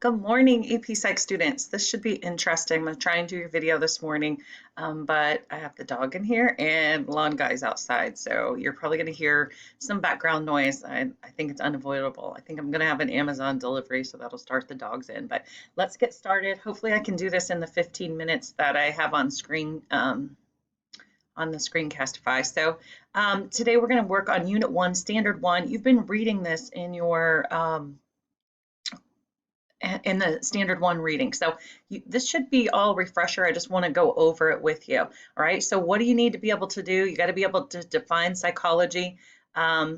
Good morning, AP Psych students. This should be interesting. I'm going to try and do your video this morning, but I have the dog in here and lawn guys outside, so you're probably going to hear some background noise. I think it's unavoidable. I think I'm going to have an Amazon delivery, so that'll start the dogs in. But let's get started. Hopefully, I can do this in the 15 minutes that I have on screen. On the Screencastify. So today we're going to work on Unit 1, Standard 1. You've been reading this in the standard one reading. So this should be all refresher. I just want to go over it with you. All right. So what do you need to be able to do? You got to be able to define psychology,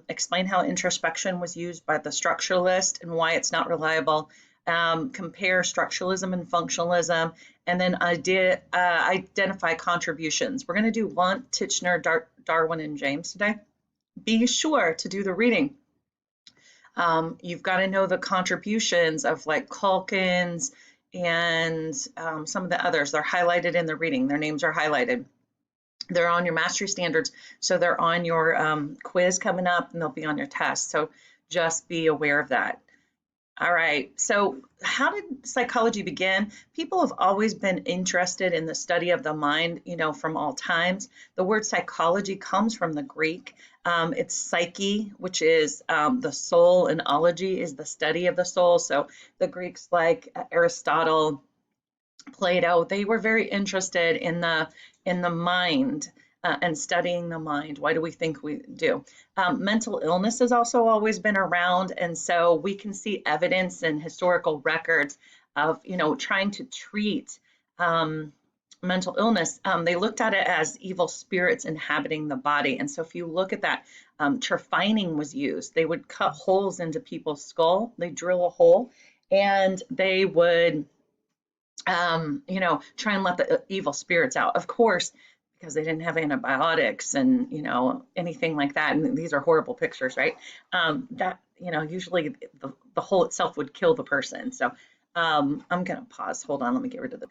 explain how introspection was used by the structuralist and why it's not reliable, compare structuralism and functionalism, and then identify contributions. We're going to do Lunt, Titchener, Darwin, and James today. Be sure to do the reading. You've got to know the contributions of like Calkins and some of the others. They're highlighted in the reading. Their names are highlighted. They're on your mastery standards, so they're on your quiz coming up, and they'll be on your test. So just be aware of that. All right, so how did psychology begin? People have always been interested in the study of the mind, from all times. The word psychology comes from the Greek. It's psyche, which is the soul, and ology is the study of the soul. So the Greeks, like Aristotle, Plato, they were very interested in the mind and studying the mind. Why do we think we do? Mental illness has also always been around, and so we can see evidence and historical records of trying to treat mental illness. They looked at it as evil spirits inhabiting the body, and so if you look at that, trephining was used. They would cut holes into people's skull. They drill a hole, and they would try and let the evil spirits out. Of course, because they didn't have antibiotics and, anything like that. And these are horrible pictures, right? That, usually the hole itself would kill the person. So I'm going to pause. Hold on. Let me get rid of the.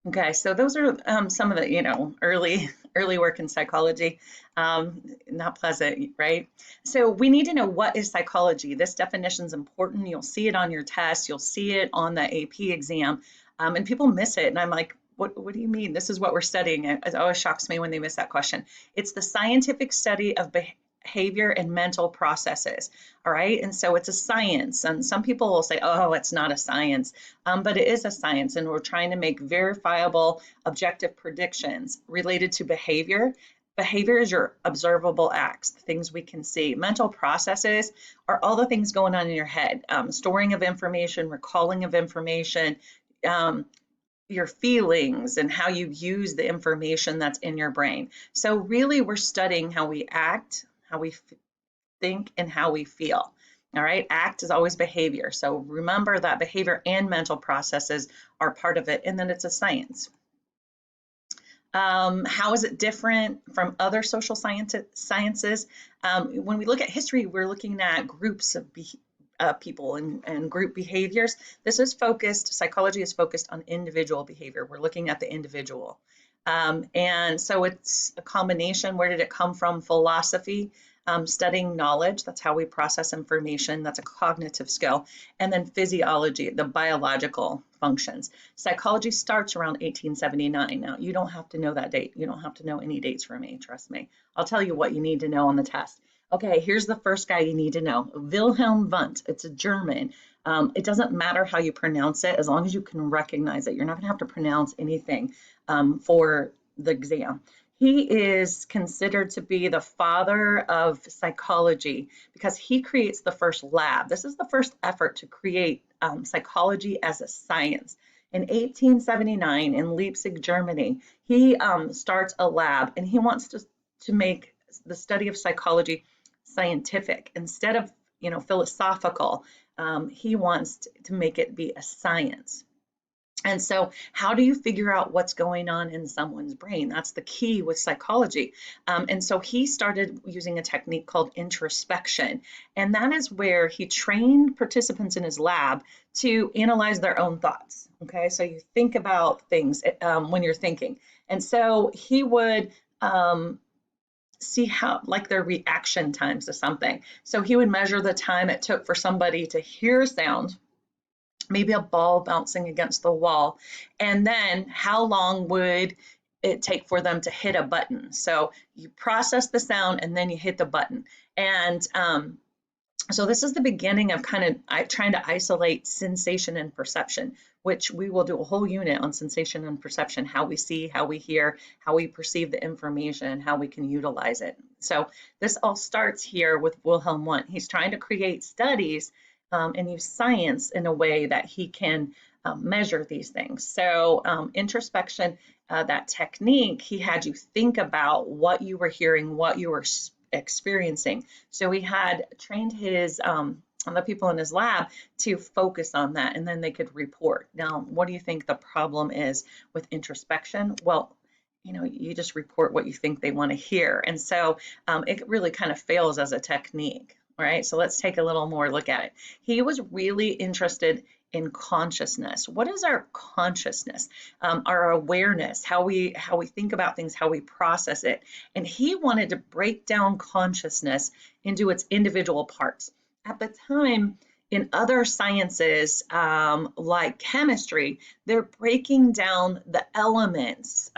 Okay, so those are some of the, early work in psychology. Not pleasant, right? So we need to know, what is psychology. This definition is important. You'll see it on your test. You'll see it on the AP exam. And people miss it. And I'm like, what do you mean? This is what we're studying. It always shocks me when they miss that question. It's the scientific study of behavior and mental processes. All right. And so it's a science. And some people will say, oh, it's not a science. But it is a science. And we're trying to make verifiable, objective predictions related to behavior. Behavior is your observable acts, the things we can see. Mental processes are all the things going on in your head, storing of information, recalling of information, your feelings, and how you use the information that's in your brain. So really, we're studying how we act, how we think, and how we feel. All right, act is always behavior. So remember that behavior and mental processes are part of it, and then it's a science. How is it different from other social sciences? When we look at history, we're looking at groups of people and group behaviors. Psychology is focused on individual behavior. We're looking at the individual. And so it's a combination. Where did it come from? Philosophy, studying knowledge. That's how we process information. That's a cognitive skill. And then physiology, the biological functions. Psychology starts around 1879. Now, you don't have to know that date. You don't have to know any dates for me, trust me. I'll tell you what you need to know on the test. Okay, here's the first guy you need to know. Wilhelm Wundt. It's a German. It doesn't matter how you pronounce it, as long as you can recognize it. You're not going to have to pronounce anything for the exam. He is considered to be the father of psychology because he creates the first lab. This is the first effort to create psychology as a science. In 1879, in Leipzig, Germany, he starts a lab, and he wants to make the study of psychology scientific instead of philosophical. He wants to make it be a science. And so how do you figure out what's going on in someone's brain? That's the key with psychology. And so he started using a technique called introspection. And that is where he trained participants in his lab to analyze their own thoughts. Okay, so you think about things when you're thinking. And so he would see how, like, their reaction times to something. So he would measure the time it took for somebody to hear a sound maybe a ball bouncing against the wall. And then how long would it take for them to hit a button? So you process the sound and then you hit the button. And so this is the beginning of kind of trying to isolate sensation and perception, which we will do a whole unit on sensation and perception, how we see, how we hear, how we perceive the information, how we can utilize it. So this all starts here with Wilhelm Wundt. He's trying to create studies and use science in a way that he can measure these things. So introspection, that technique, he had you think about what you were hearing, what you were experiencing. So he had trained his the people in his lab to focus on that, and then they could report. Now, what do you think the problem is with introspection? Well, you just report what you think they want to hear, and so it really kind of fails as a technique. All right, so let's take a little more look at it. He was really interested in consciousness. What is our consciousness? Our awareness, how we think about things, how we process it. And he wanted to break down consciousness into its individual parts. At the time, in other sciences like chemistry, they're breaking down the elements,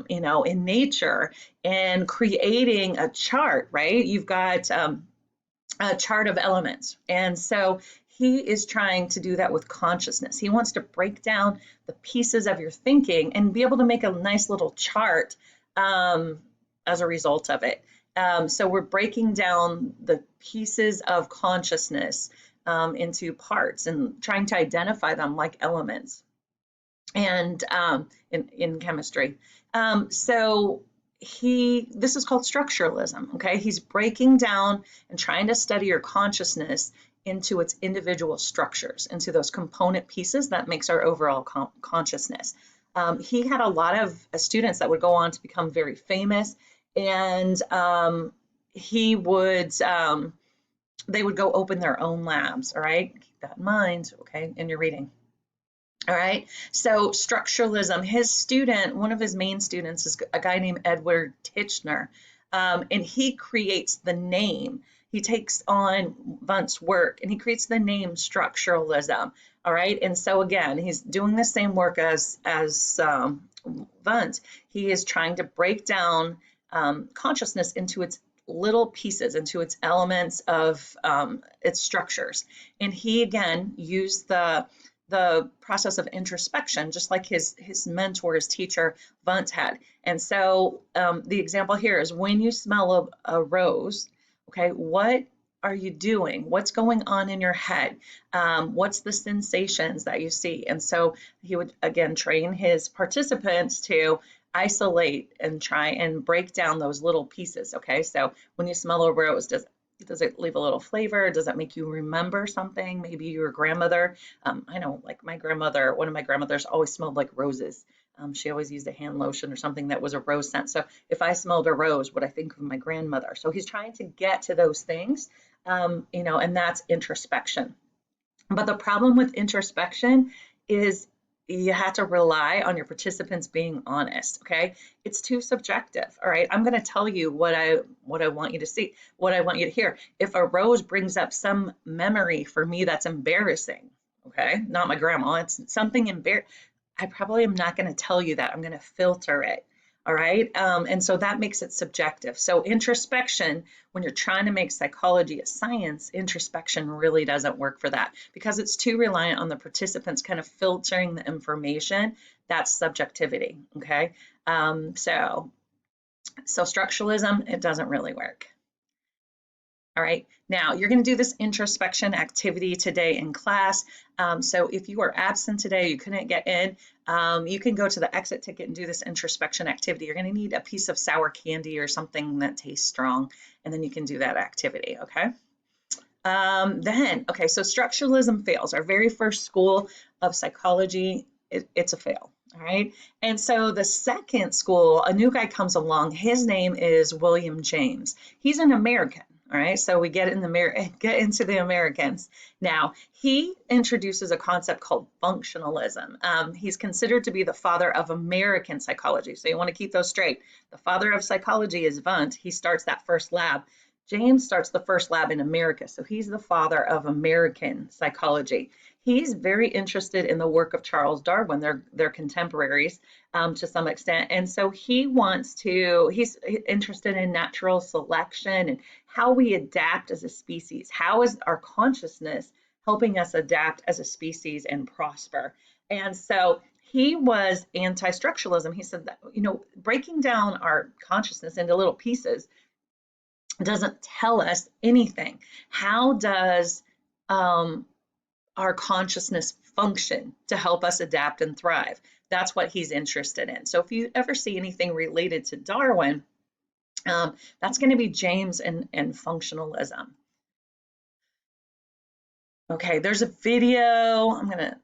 in nature and creating a chart, right? You've got a chart of elements. And so he is trying to do that with consciousness. He wants to break down the pieces of your thinking and be able to make a nice little chart as a result of it. So we're breaking down the pieces of consciousness into parts and trying to identify them like elements and in chemistry. This is called structuralism, okay? He's breaking down and trying to study your consciousness into its individual structures, into those component pieces that makes our overall consciousness. He had a lot of students that would go on to become very famous, and they would go open their own labs, all right? Keep that in mind, okay, in your reading. All right, so structuralism, one of his main students is a guy named Edward Titchener, and he creates the name. He takes on Wundt's work and he creates the name structuralism, all right? And so again, he's doing the same work as Wundt. He is trying to break down consciousness into its little pieces, into its elements of its structures. And he, again, used the process of introspection, just like his mentor, his teacher, Wundt had. And so the example here is when you smell a rose, okay, what are you doing? What's going on in your head? What's the sensations that you see? And so he would, again, train his participants to isolate and try and break down those little pieces, okay? So when you smell a rose, does it leave a little flavor? Does it make you remember something? Maybe your grandmother. I know, like my grandmother, one of my grandmothers always smelled like roses. She always used a hand lotion or something that was a rose scent. So if I smelled a rose, would I think of my grandmother? So he's trying to get to those things, and that's introspection. But the problem with introspection is you have to rely on your participants being honest, okay? It's too subjective, all right? I'm going to tell you what I want you to see, what I want you to hear. If a rose brings up some memory for me that's embarrassing, okay? Not my grandma, it's something embarrassing. I probably am not going to tell you that. I'm going to filter it, all right? And so that makes it subjective. So introspection, when you're trying to make psychology a science, introspection really doesn't work for that because it's too reliant on the participants kind of filtering the information. That's subjectivity, okay? So structuralism, it doesn't really work. All right, now you're going to do this introspection activity today in class. So if you are absent today, you couldn't get in, you can go to the exit ticket and do this introspection activity. You're going to need a piece of sour candy or something that tastes strong, and then you can do that activity, okay? So structuralism fails. Our very first school of psychology, it's a fail. All right. And so the second school, a new guy comes along. His name is William James. He's an American. All right, so we get into the Americans. Now, he introduces a concept called functionalism. He's considered to be the father of American psychology. So you want to keep those straight. The father of psychology is Wundt. He starts that first lab. James starts the first lab in America. So he's the father of American psychology. he's very interested in the work of Charles Darwin. They're contemporaries to some extent, and so he's interested in natural selection and how we adapt as a species. How is our consciousness helping us adapt as a species and prosper? And so he was anti-structuralism. He said that, breaking down our consciousness into little pieces doesn't tell us anything. How does our consciousness function to help us adapt and thrive? That's what he's interested in. So if you ever see anything related to Darwin, that's going to be James and functionalism. Okay, there's a video. I'm gonna.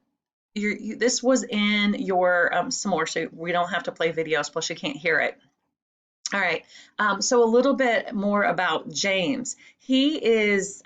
This was in your some more, so we don't have to play videos. Plus, you can't hear it. All right. So a little bit more about James. He is.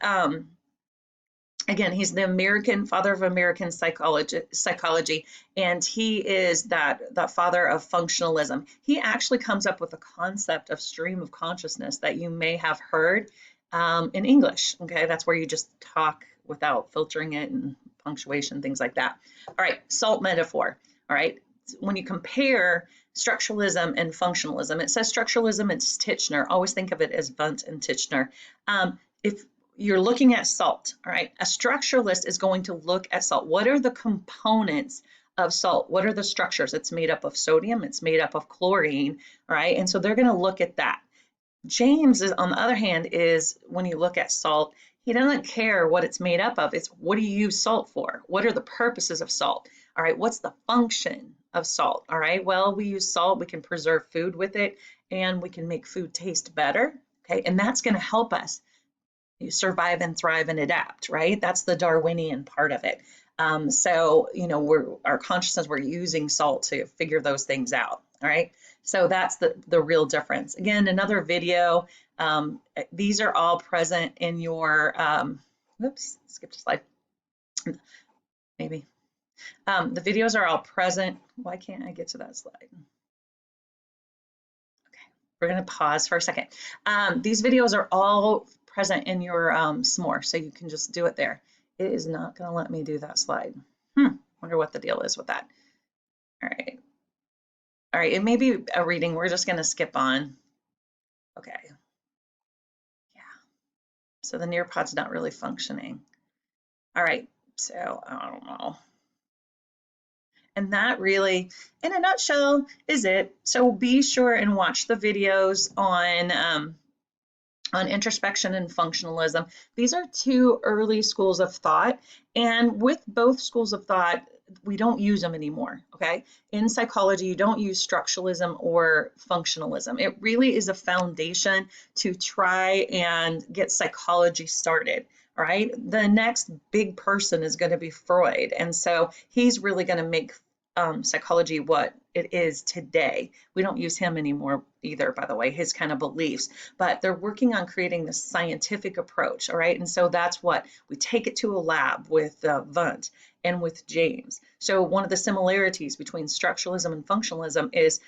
Again, he's the father of American psychology, and he is that father of functionalism. He actually comes up with a concept of stream of consciousness that you may have heard in English. Okay, that's where you just talk without filtering it and punctuation, things like that. All right, SALT metaphor. All right, when you compare structuralism and functionalism, it says structuralism, it's Titchener. Always think of it as Wundt and Titchener. If you're looking at salt, all right, a structuralist is going to look at salt. What are the components of salt? What are the structures? It's made up of sodium, it's made up of chlorine, all right, and so they're going to look at that. James, on the other hand, is when you look at salt, he doesn't care what it's made up of. It's what do you use salt for? What are the purposes of salt? All right, what's the function of salt? All right, well, we use salt, we can preserve food with it, and we can make food taste better, okay, and that's going to help us survive and thrive and adapt, right? That's the Darwinian part of it. So, our consciousness, we're using salt to figure those things out, all right? So that's the real difference. Again, another video. These are all present in your, oops, skipped a slide, maybe. The videos are all present. Why can't I get to that slide? Okay, we're gonna pause for a second. These videos are all present in your s'more, so you can just do it there. It is not gonna let me do that slide. Wonder what the deal is with that. All right. All right, it may be a reading. We're just gonna skip on. Okay. Yeah. So the Nearpod's not really functioning. All right, so I don't know. And that really, in a nutshell, is it. So be sure and watch the videos on introspection and functionalism. These are two early schools of thought, and with both schools of thought, we don't use them anymore, okay? In psychology, you don't use structuralism or functionalism. It really is a foundation to try and get psychology started, all right? The next big person is going to be Freud, and so he's really going to make psychology what it is today. We don't use him anymore either, by the way, his kind of beliefs, but they're working on creating this scientific approach, all right? And so that's what we take it to a lab with Wundt and with James. So one of the similarities between structuralism and functionalism is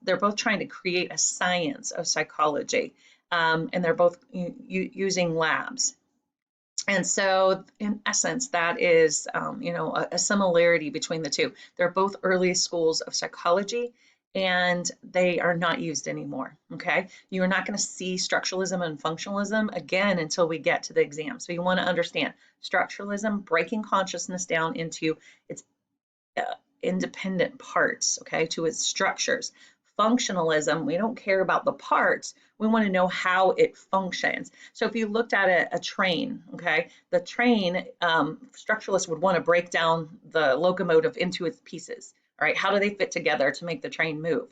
they're both trying to create a science of psychology, and they're both using labs. And so in essence, that is, a similarity between the two. They're both early schools of psychology, and they are not used anymore, okay? You are not going to see structuralism and functionalism again until we get to the exam. So you want to understand structuralism, breaking consciousness down into its independent parts, okay, to its structures. Functionalism, we don't care about the parts, we want to know how it functions. So if you looked at a train, okay, the train, structuralists would want to break down the locomotive into its pieces, all right, how do they fit together to make the train move?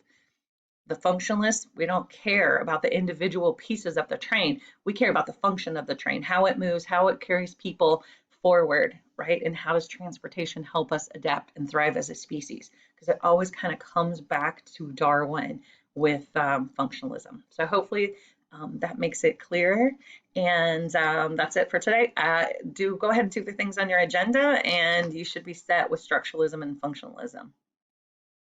The functionalists, we don't care about the individual pieces of the train, we care about the function of the train, how it moves, how it carries people forward, right? And how does transportation help us adapt and thrive as a species? Because it always kind of comes back to Darwin with functionalism. So hopefully that makes it clearer. And that's it for today. Do go ahead and do the things on your agenda, and you should be set with structuralism and functionalism.